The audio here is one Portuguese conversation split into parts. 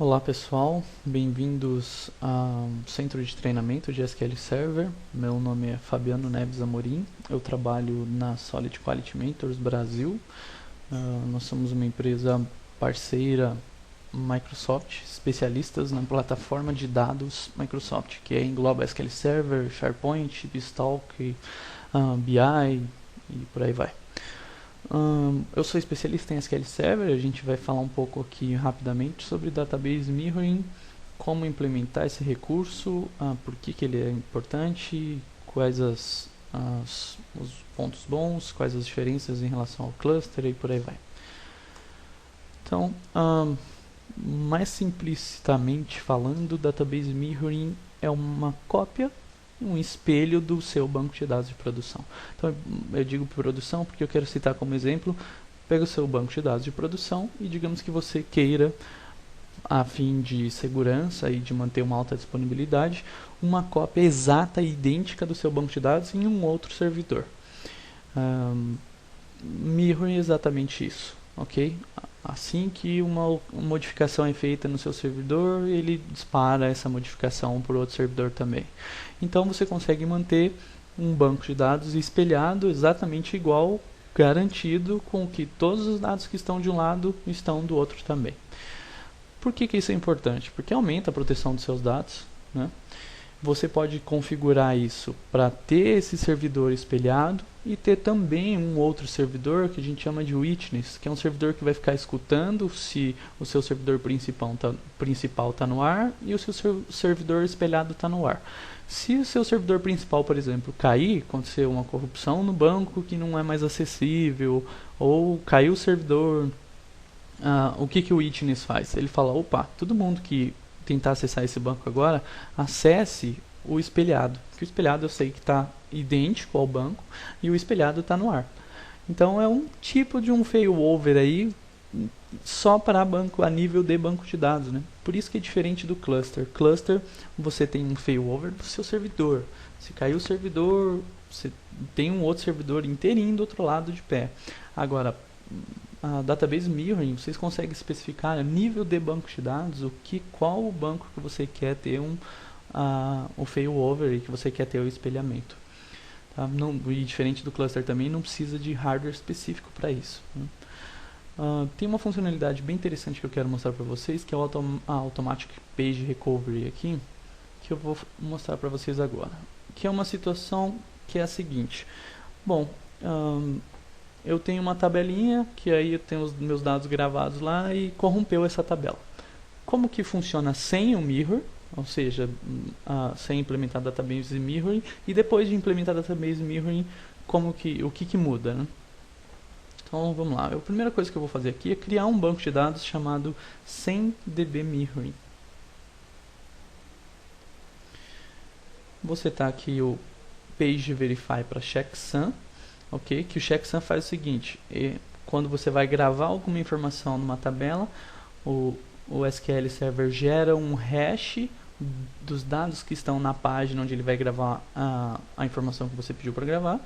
Olá pessoal, bem-vindos ao Centro de Treinamento de SQL Server. Meu nome é Fabiano Neves Amorim, eu trabalho na Solid Quality Mentors Brasil. Nós somos uma empresa parceira Microsoft, especialistas na plataforma de dados Microsoft, que engloba SQL Server, SharePoint, BizTalk, BI e por aí vai. Eu sou especialista em SQL Server, a gente vai falar um pouco aqui rapidamente sobre Database Mirroring, como implementar esse recurso, por que ele é importante, quais os pontos bons, quais as diferenças em relação ao cluster e por aí vai. Então, mais simplicitamente falando, Database Mirroring é uma cópia, um espelho do seu banco de dados de produção. Então eu digo produção porque eu quero citar como exemplo, pega o seu banco de dados de produção e digamos que você queira, a fim de segurança e de manter uma alta disponibilidade, uma cópia exata e idêntica do seu banco de dados em um outro servidor. Mirroring é exatamente isso, ok? Assim que uma modificação é feita no seu servidor, ele dispara essa modificação para outro servidor também. Então você consegue manter um banco de dados espelhado exatamente igual, garantido com que todos os dados que estão de um lado estão do outro também. Por que isso é importante? Porque aumenta a proteção dos seus dados, né? Você pode configurar isso para ter esse servidor espelhado e ter também um outro servidor que a gente chama de witness, que é um servidor que vai ficar escutando se o seu servidor principal está no ar e o seu servidor espelhado está no ar. Se o seu servidor principal, por exemplo, cair, aconteceu uma corrupção no banco que não é mais acessível, ou caiu o servidor, o que o witness faz? Ele fala, opa, todo mundo que tentar acessar esse banco agora, acesse o espelhado, que o espelhado eu sei que está idêntico ao banco e o espelhado está no ar. Então é um tipo de um failover aí só para banco a nível de banco de dados, né? Por isso que é diferente do cluster. Cluster você tem um failover do seu servidor. Se caiu o servidor, você tem um outro servidor inteirinho do outro lado de pé. Agora a Database Mirroring, vocês conseguem especificar a nível de banco de dados, qual o banco que você quer ter o failover e que você quer ter o espelhamento. Tá? Não, e diferente do cluster também, não precisa de hardware específico para isso. Né? Tem uma funcionalidade bem interessante que eu quero mostrar para vocês, que é o Automatic Page Recovery aqui, que eu vou mostrar para vocês agora. Que é uma situação que é a seguinte. Bom, eu tenho uma tabelinha, que aí eu tenho os meus dados gravados lá e corrompeu essa tabela. Como que funciona sem o mirror, ou seja, sem implementar database mirroring, e depois de implementar database mirroring, o que muda, né? Então vamos lá, a primeira coisa que eu vou fazer aqui é criar um banco de dados chamado sem-db mirroring. Vou setar aqui o page verify para checksum. Ok? Que o checksum faz o seguinte, quando você vai gravar alguma informação numa tabela, o SQL Server gera um hash dos dados que estão na página onde ele vai gravar a informação que você pediu para gravar,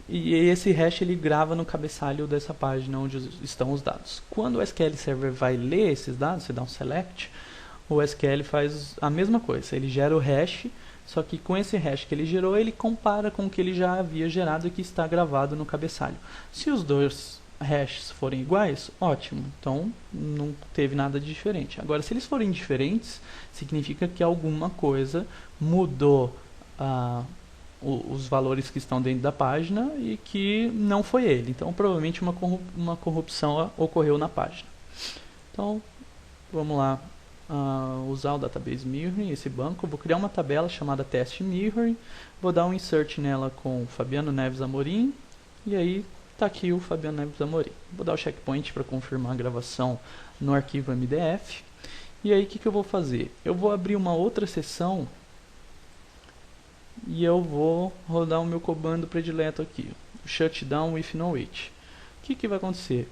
e esse hash ele grava no cabeçalho dessa página onde estão os dados. Quando o SQL Server vai ler esses dados, você dá um select, o SQL faz a mesma coisa, ele gera o hash. Só que com esse hash que ele gerou, ele compara com o que ele já havia gerado e que está gravado no cabeçalho. Se os dois hashes forem iguais, ótimo. Então não teve nada de diferente. Agora, se eles forem diferentes, significa que alguma coisa mudou os valores que estão dentro da página e que não foi ele. Então provavelmente uma corrupção ocorreu na página. Então vamos lá. Usar o Database Mirroring, esse banco, vou criar uma tabela chamada Test Mirroring, vou dar um insert nela com Fabiano Neves Amorim, e aí está aqui o Fabiano Neves Amorim. Vou dar o checkpoint para confirmar a gravação no arquivo MDF, e aí o que eu vou fazer? Eu vou abrir uma outra seção e eu vou rodar o meu comando predileto aqui, o Shutdown with no wait. O que vai acontecer?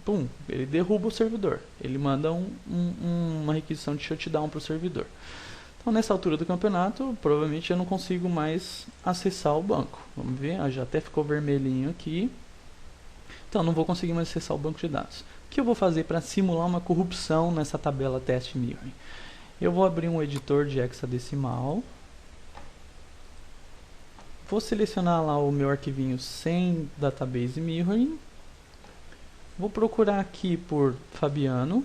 Pum, ele derruba o servidor, ele manda uma requisição de shutdown para o servidor. Então nessa altura do campeonato, provavelmente eu não consigo mais acessar o banco. Vamos ver, já até ficou vermelhinho aqui. Então não vou conseguir mais acessar o banco de dados. O que eu vou fazer para simular uma corrupção nessa tabela test mirroring? Eu vou abrir um editor de hexadecimal. Vou selecionar lá o meu arquivinho sem database mirroring. Vou procurar aqui por Fabiano.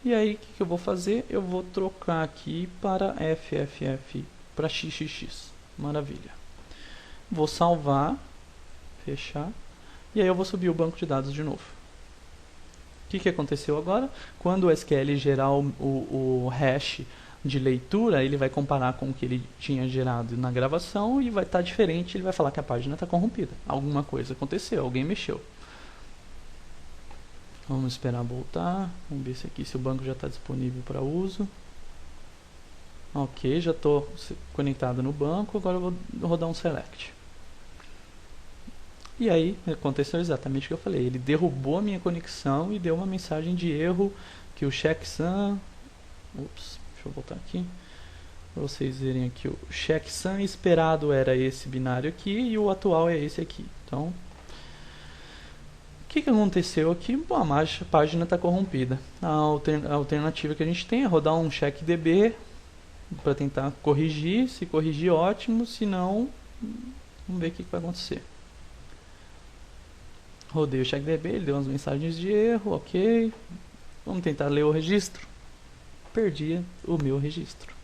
E aí, o que eu vou fazer? Eu vou trocar aqui para FFF, para XXX. Maravilha. Vou salvar, fechar. E aí eu vou subir o banco de dados de novo. O que aconteceu agora? Quando o SQL gerar o hash de leitura, ele vai comparar com o que ele tinha gerado na gravação e vai estar diferente, ele vai falar que a página está corrompida. Alguma coisa aconteceu, alguém mexeu. Vamos esperar voltar. Vamos ver se o banco já está disponível para uso. Ok, já estou conectado no banco. Agora eu vou rodar um select. E aí aconteceu exatamente o que eu falei. Ele derrubou a minha conexão e deu uma mensagem de erro que o checksum... Ups, deixa eu voltar aqui. Para vocês verem aqui, o checksum esperado era esse binário aqui e o atual é esse aqui. Então... O que aconteceu aqui? Bom, a página está corrompida. A alternativa que a gente tem é rodar um checkdb para tentar corrigir. Se corrigir, ótimo. Se não, vamos ver o que vai acontecer. Rodei o checkdb, ele deu umas mensagens de erro, ok. Vamos tentar ler o registro. Perdi o meu registro.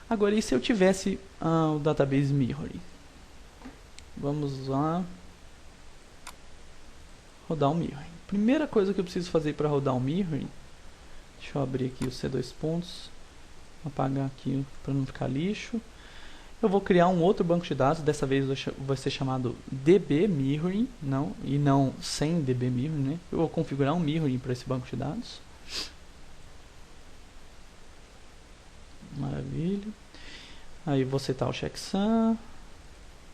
Agora, e se eu tivesse o database mirroring? Vamos lá. Rodar um mirroring. Primeira coisa que eu preciso fazer para rodar um mirroring, deixa eu abrir aqui os C2 pontos, apagar aqui para não ficar lixo. Eu vou criar um outro banco de dados, dessa vez vai ser chamado DB Mirroring, e não sem DB Mirroring, né? Eu vou configurar um mirroring para esse banco de dados. Maravilha. Aí vou setar o checksum,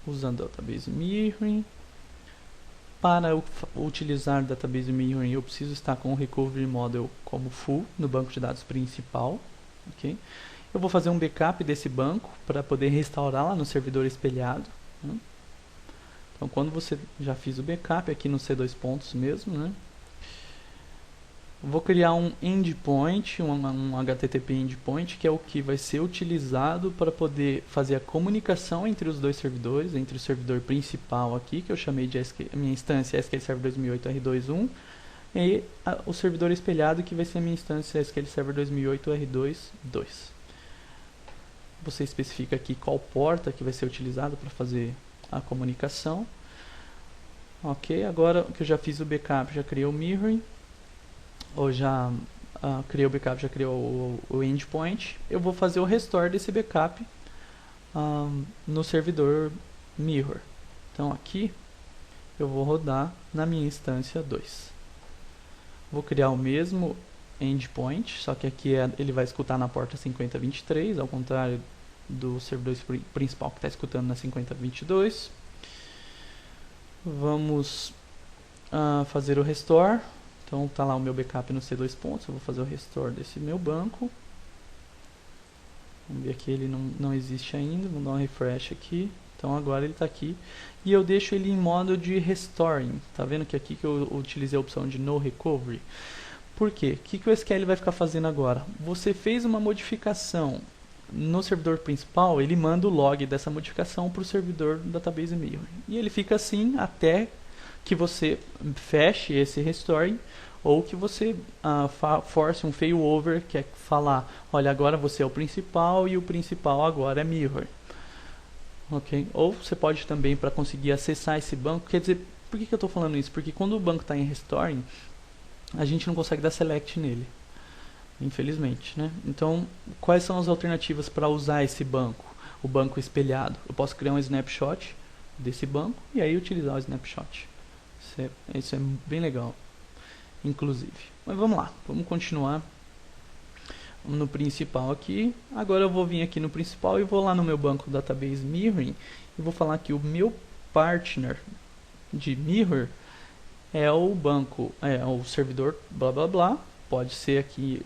usando database mirroring. Para eu utilizar database mirroring, eu preciso estar com o recovery model como full no banco de dados principal. Okay? Eu vou fazer um backup desse banco para poder restaurar lá no servidor espelhado. Né? Então, quando você já fiz o backup aqui no C2 pontos mesmo, né? Vou criar um endpoint, um HTTP endpoint, que é o que vai ser utilizado para poder fazer a comunicação entre os dois servidores, entre o servidor principal aqui, que eu chamei de a minha instância SQL Server 2008 R2.1, e o servidor espelhado, que vai ser a minha instância SQL Server 2008 R2.2. Você especifica aqui qual porta que vai ser utilizado para fazer a comunicação. Ok, agora que eu já fiz o backup, já criei o mirroring, ou já criei o backup, já criou o endpoint, eu vou fazer o restore desse backup no servidor mirror. Então aqui eu vou rodar na minha instância 2. Vou criar o mesmo endpoint, só que aqui ele vai escutar na porta 5023, ao contrário do servidor principal que está escutando na 5022. Vamos fazer o restore. Então tá lá o meu backup no C2 pontos, eu vou fazer o restore desse meu banco. Vamos ver aqui, ele não existe ainda, vamos dar um refresh aqui. Então agora ele está aqui. E eu deixo ele em modo de restoring. Tá vendo que aqui que eu utilizei a opção de no recovery? Por quê? O que o SQL vai ficar fazendo agora? Você fez uma modificação no servidor principal, ele manda o log dessa modificação para o servidor do database mirroring. E ele fica assim até que você feche esse restoring, ou que você force um failover, que é falar, olha, agora você é o principal e o principal agora é mirror. Okay? Ou você pode também, para conseguir acessar esse banco, quer dizer, por que eu estou falando isso? Porque quando o banco está em restoring, a gente não consegue dar select nele, infelizmente, né? Então, quais são as alternativas para usar esse banco? O banco espelhado. Eu posso criar um snapshot desse banco e aí utilizar o snapshot. Isso é bem legal, inclusive. Mas vamos lá, vamos continuar no principal aqui. Agora eu vou vir aqui no principal e vou lá no meu banco database mirroring e vou falar que o meu partner de mirror é o banco, é o servidor blá blá blá. Pode ser aqui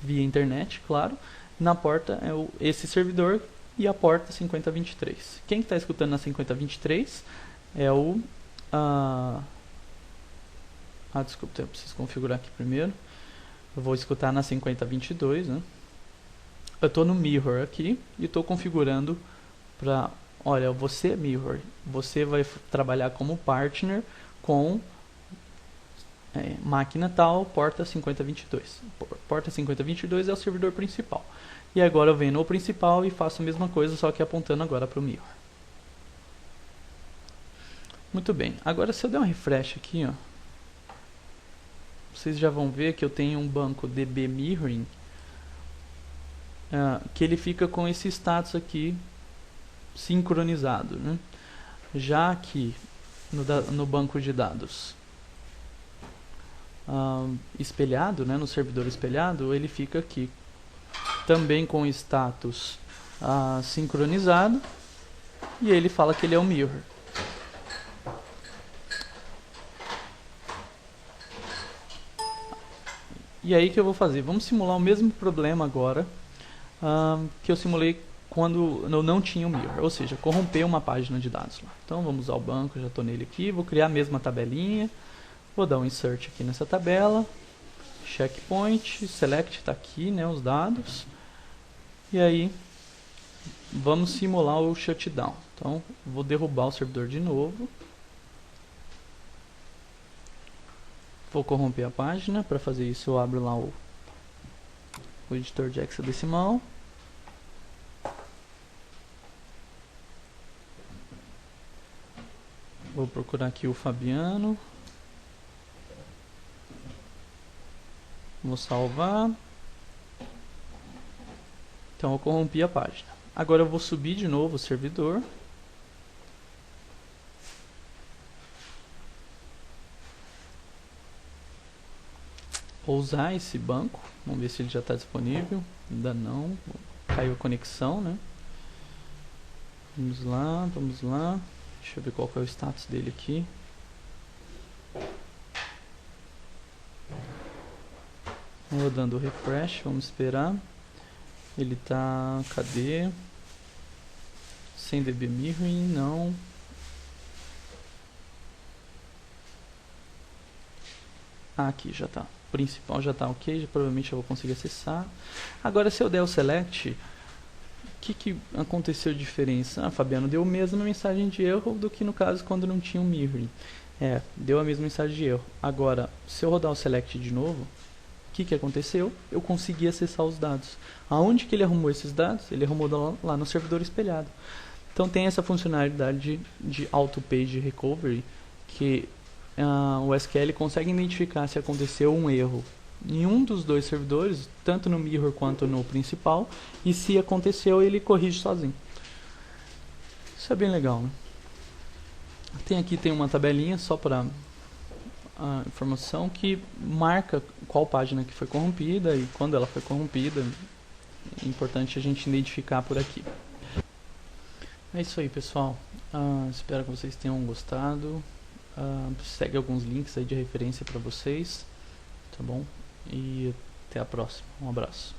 via internet, claro. Na porta é esse servidor e a porta 5023. Quem está escutando na 5023 é o desculpa, eu preciso configurar aqui primeiro. Eu vou escutar na 5022, né? Eu estou no Mirror aqui e estou configurando para, olha, você Mirror, você vai trabalhar como partner com máquina tal, porta 5022. Porta 5022 é o servidor principal. E agora eu venho no principal e faço a mesma coisa, só que apontando agora para o Mirror. Muito bem, agora se eu der um refresh aqui, ó, vocês já vão ver que eu tenho um banco DB Mirroring, que ele fica com esse status aqui sincronizado, né? Já que no banco de dados espelhado, né, no servidor espelhado, ele fica aqui também com status sincronizado, e ele fala que ele é um mirror. E aí que eu vou fazer? Vamos simular o mesmo problema agora que eu simulei quando eu não tinha o mirror, ou seja, corromper uma página de dados lá. Então vamos usar o banco, já estou nele aqui, vou criar a mesma tabelinha, vou dar um insert aqui nessa tabela, checkpoint, select está aqui, né, os dados, e aí vamos simular o shutdown. Então vou derrubar o servidor de novo, vou corromper a página. Para fazer isso eu abro lá o editor de hexadecimal. Vou procurar aqui o Fabiano. Vou salvar. Então eu corrompi a página. Agora eu vou subir de novo o servidor. Vou usar esse banco. Vamos ver se ele já está disponível. Ainda não. Caiu a conexão, né? Vamos lá, vamos lá. Deixa eu ver qual que é o status dele aqui. Vou dando refresh, vamos esperar. Ele tá... cadê? Sem DB Mirroring, não. Aqui já tá. O principal já tá ok, provavelmente eu vou conseguir acessar. Agora se eu der o select, o que aconteceu de diferença? Fabiano deu a mesma mensagem de erro do que no caso quando não tinha um mirroring. Deu a mesma mensagem de erro. Agora, se eu rodar o select de novo, o que aconteceu? Eu consegui acessar os dados. Aonde que ele arrumou esses dados? Ele arrumou lá no servidor espelhado. Então tem essa funcionalidade de auto page recovery, que o SQL consegue identificar se aconteceu um erro em um dos dois servidores, tanto no mirror quanto no principal, e se aconteceu ele corrige sozinho. Isso é bem legal, né? Tem uma tabelinha só para a informação que marca qual página que foi corrompida e quando ela foi corrompida. É importante a gente identificar por aqui. É isso aí, pessoal. Espero que vocês tenham gostado. Segue alguns links aí de referência para vocês, tá bom? E até a próxima. Um abraço.